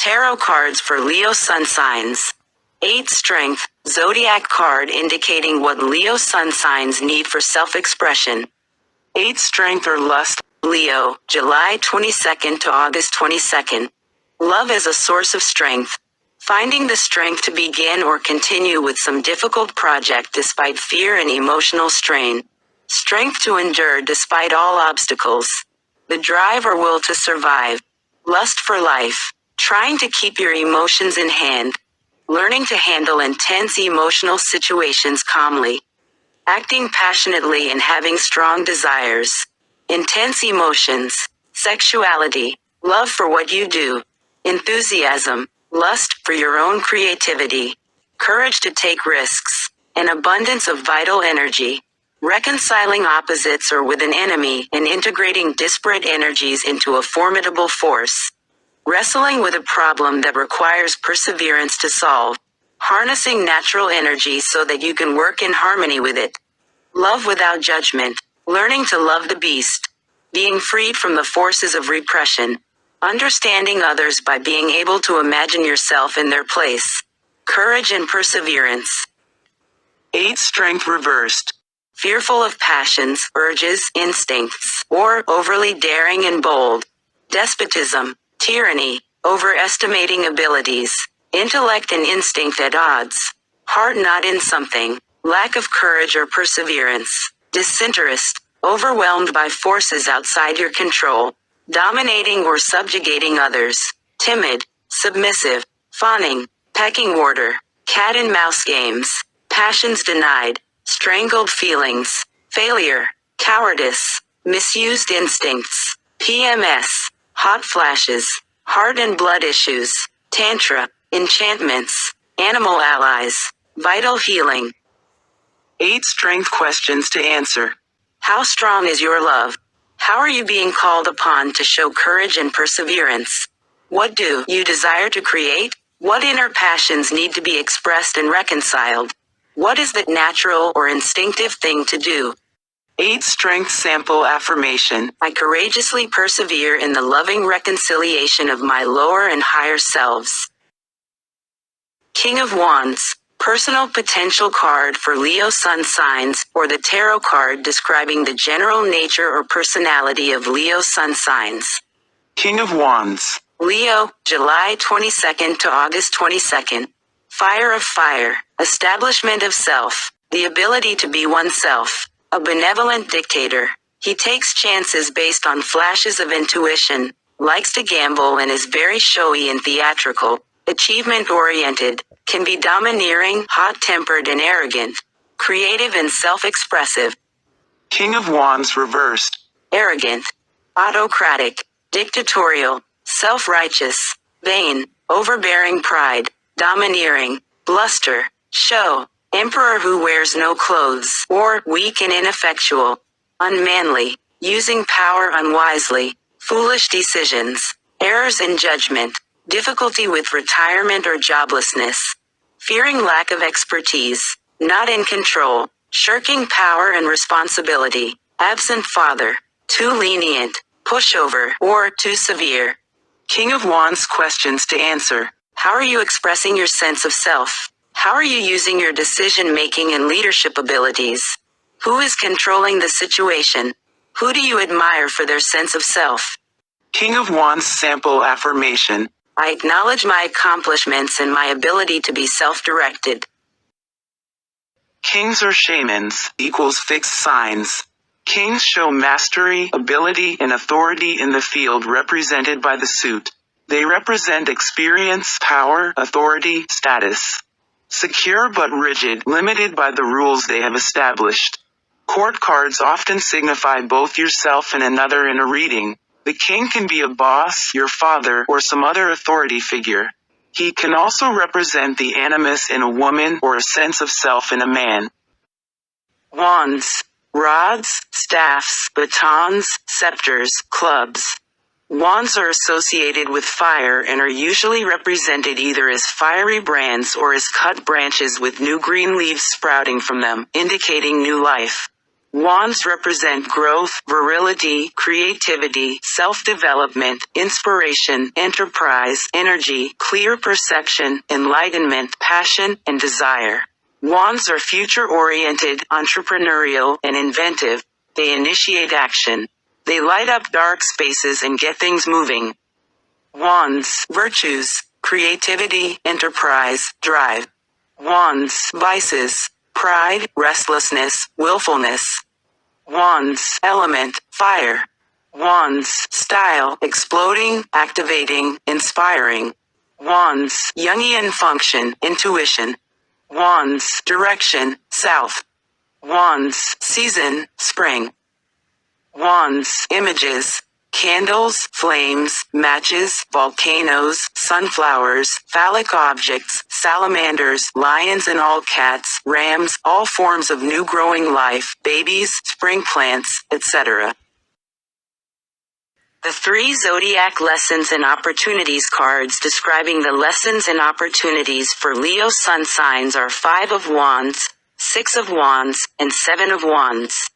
Tarot cards for Leo sun signs. 8 Strength, Zodiac card indicating what Leo sun signs need for self-expression. 8 Strength or Lust, Leo, July 22nd to August 22nd. Love as a source of strength. Finding the strength to begin or continue with some difficult project despite fear and emotional strain. Strength to endure despite all obstacles. The drive or will to survive. Lust for life. Trying to keep your emotions in hand. Learning to handle intense emotional situations calmly. Acting passionately and having strong desires. Intense emotions. Sexuality. Love for what you do. Enthusiasm. Lust for your own creativity. Courage to take risks. An abundance of vital energy. Reconciling opposites or with an enemy and integrating disparate energies into a formidable force. Wrestling with a problem that requires perseverance to solve. Harnessing natural energy so that you can work in harmony with it. Love without judgment. Learning to love the beast. Being freed from the forces of repression. Understanding others by being able to imagine yourself in their place. Courage and perseverance. 8 Strength reversed. Fearful of passions, urges, instincts, or overly daring and bold. Despotism, tyranny, overestimating abilities, intellect and instinct at odds. Heart not in something, lack of courage or perseverance. Disinterest, overwhelmed by forces outside your control. Dominating or subjugating others. Timid, submissive, fawning, pecking order, cat and mouse games. Passions denied. Strangled feelings, failure, cowardice, misused instincts, PMS, hot flashes, heart and blood issues, tantra, enchantments, animal allies, vital healing. 8 Strength questions to answer. How strong is your love? How are you being called upon to show courage and perseverance? What do you desire to create? What inner passions need to be expressed and reconciled? What is the natural or instinctive thing to do? 8 Strength sample affirmation. I courageously persevere in the loving reconciliation of my lower and higher selves. King of Wands, personal potential card for Leo sun signs, or the tarot card describing the general nature or personality of Leo sun signs. King of Wands. Leo, July 22nd to August 22nd. Fire of fire, establishment of self, the ability to be oneself, a benevolent dictator. He takes chances based on flashes of intuition, likes to gamble and is very showy and theatrical, achievement-oriented, can be domineering, hot-tempered and arrogant, creative and self-expressive. King of Wands reversed. Arrogant, autocratic, dictatorial, self-righteous, vain, overbearing pride. Domineering, bluster, show, emperor who wears no clothes, or weak and ineffectual, unmanly, using power unwisely, foolish decisions, errors in judgment, difficulty with retirement or joblessness, fearing lack of expertise, not in control, shirking power and responsibility, absent father, too lenient, pushover, or too severe. King of Wands questions to answer. How are you expressing your sense of self? How are you using your decision-making and leadership abilities? Who is controlling the situation? Who do you admire for their sense of self? King of Wands sample affirmation. I acknowledge my accomplishments and my ability to be self-directed. Kings or shamans equals fixed signs. Kings show mastery, ability, and authority in the field represented by the suit. They represent experience, power, authority, status. Secure but rigid, limited by the rules they have established. Court cards often signify both yourself and another in a reading. The king can be a boss, your father, or some other authority figure. He can also represent the animus in a woman or a sense of self in a man. Wands, rods, staffs, batons, scepters, clubs. Wands are associated with fire and are usually represented either as fiery brands or as cut branches with new green leaves sprouting from them, indicating new life. Wands represent growth, virility, creativity, self-development, inspiration, enterprise, energy, clear perception, enlightenment, passion, and desire. Wands are future-oriented, entrepreneurial, and inventive. They initiate action. They light up dark spaces and get things moving. Wands, virtues, creativity, enterprise, drive. Wands, vices, pride, restlessness, willfulness. Wands, element, fire. Wands, style, exploding, activating, inspiring. Wands, Jungian function, intuition. Wands, direction, south. Wands, season, spring. Wands, images, candles, flames, matches, volcanoes, sunflowers, phallic objects, salamanders, lions and all cats, rams, all forms of new growing life, babies, spring plants, etc. The 3 Zodiac Lessons and Opportunities cards describing the lessons and opportunities for Leo sun signs are 5 of Wands, 6 of Wands, and 7 of Wands.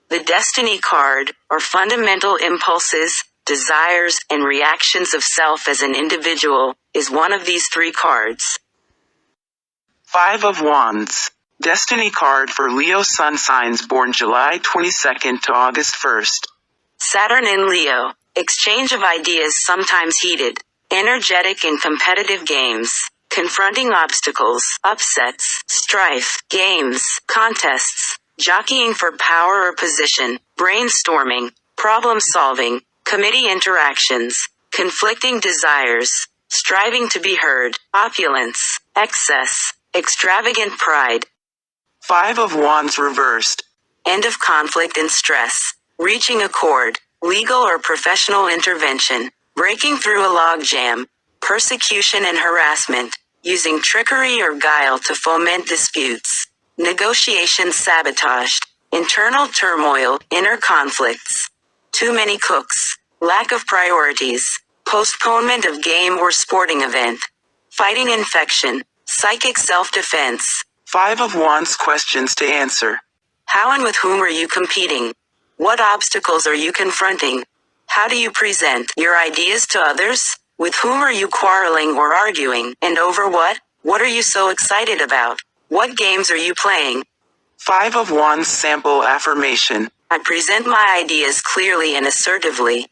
The Destiny card, or fundamental impulses, desires, and reactions of self as an individual, is one of these 3 cards. 5 of Wands. Destiny card for Leo sun signs born July 22nd to August 1st. Saturn in Leo. Exchange of ideas sometimes heated. Energetic and competitive games. Confronting obstacles, upsets, strife, games, contests. Jockeying for power or position. Brainstorming. Problem solving. Committee interactions. Conflicting desires. Striving to be heard. Opulence. Excess. Extravagant pride. 5 of Wands reversed. End of conflict and stress. Reaching accord. Legal or professional intervention. Breaking through a logjam. Persecution and harassment. Using trickery or guile to foment disputes. Negotiations sabotaged. Internal turmoil, inner conflicts. Too many cooks. Lack of priorities. Postponement of game or sporting event. Fighting infection. Psychic self-defense. 5 of Wands questions to answer. How and with whom are you competing? What obstacles are you confronting? How do you present your ideas to others? With whom are you quarreling or arguing, and over what? What are you so excited about? What games are you playing? 5 of Wands sample affirmation. I present my ideas clearly and assertively.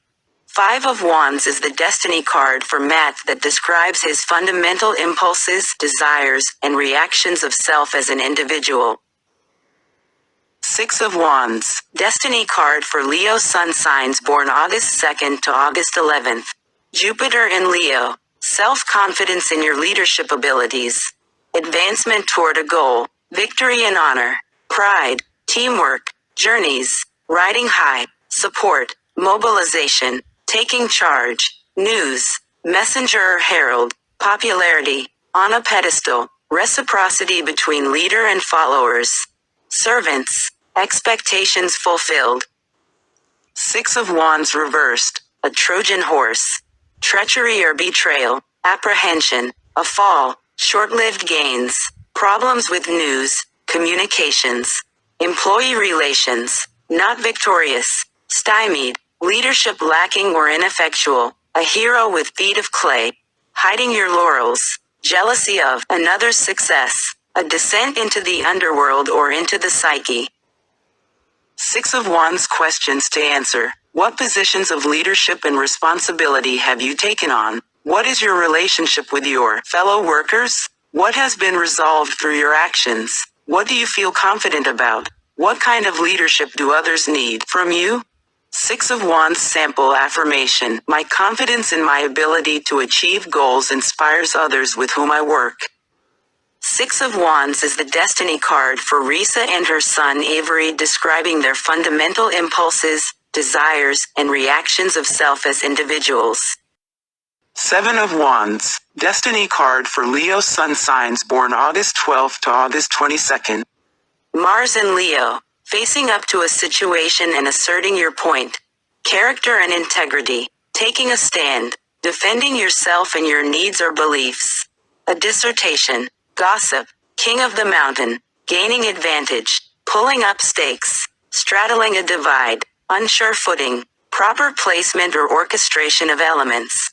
5 of Wands is the Destiny card for Matt that describes his fundamental impulses, desires, and reactions of self as an individual. 6 of Wands, Destiny card for Leo sun signs born August 2nd to August 11th. Jupiter in Leo, self-confidence in your leadership abilities. Advancement toward a goal, victory and honor, pride, teamwork, journeys, riding high, support, mobilization, taking charge, news, messenger or herald, popularity, on a pedestal, reciprocity between leader and followers, servants, expectations fulfilled. 6 of Wands reversed, a Trojan horse, treachery or betrayal, apprehension, a fall, short-lived gains, problems with news, communications, employee relations, not victorious, stymied, leadership lacking or ineffectual, a hero with feet of clay, hiding your laurels, jealousy of another's success, a descent into the underworld or into the psyche. 6 of Wands questions to answer. What positions of leadership and responsibility have you taken on? What is your relationship with your fellow workers? What has been resolved through your actions? What do you feel confident about? What kind of leadership do others need from you? 6 of Wands sample affirmation. My confidence in my ability to achieve goals inspires others with whom I work. 6 of Wands is the Destiny card for Risa and her son Avery, describing their fundamental impulses, desires, and reactions of self as individuals. 7 of Wands, Destiny card for Leo sun signs born August 12th to August 22nd. Mars in Leo, facing up to a situation and asserting your point. Character and integrity, taking a stand, defending yourself and your needs or beliefs. A dissertation, gossip, king of the mountain, gaining advantage, pulling up stakes, straddling a divide, unsure footing, proper placement or orchestration of elements.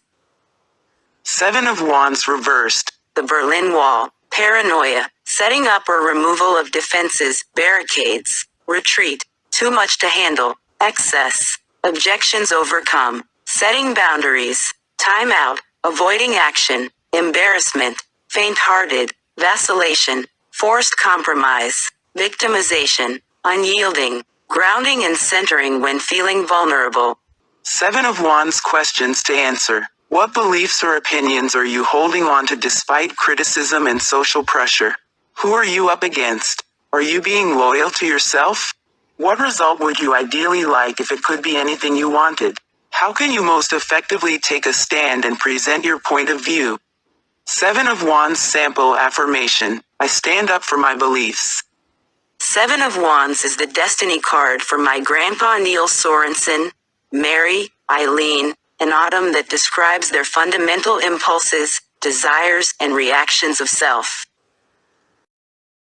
Seven of Wands reversed. The Berlin Wall, paranoia, setting up or removal of defenses, barricades, retreat, too much to handle, excess, objections overcome, setting boundaries, time out, avoiding action, embarrassment, faint-hearted, vacillation, forced compromise, victimization, unyielding, grounding and centering when feeling vulnerable. Seven of Wands questions to answer. What beliefs or opinions are you holding on to despite criticism and social pressure? Who are you up against? Are you being loyal to yourself? What result would you ideally like if it could be anything you wanted? How can you most effectively take a stand and present your point of view? Seven of Wands sample affirmation. I stand up for my beliefs. Seven of Wands is the destiny card for my grandpa Neil Sorensen, Mary, Eileen, and Autumn that describes their fundamental impulses, desires, and reactions of self.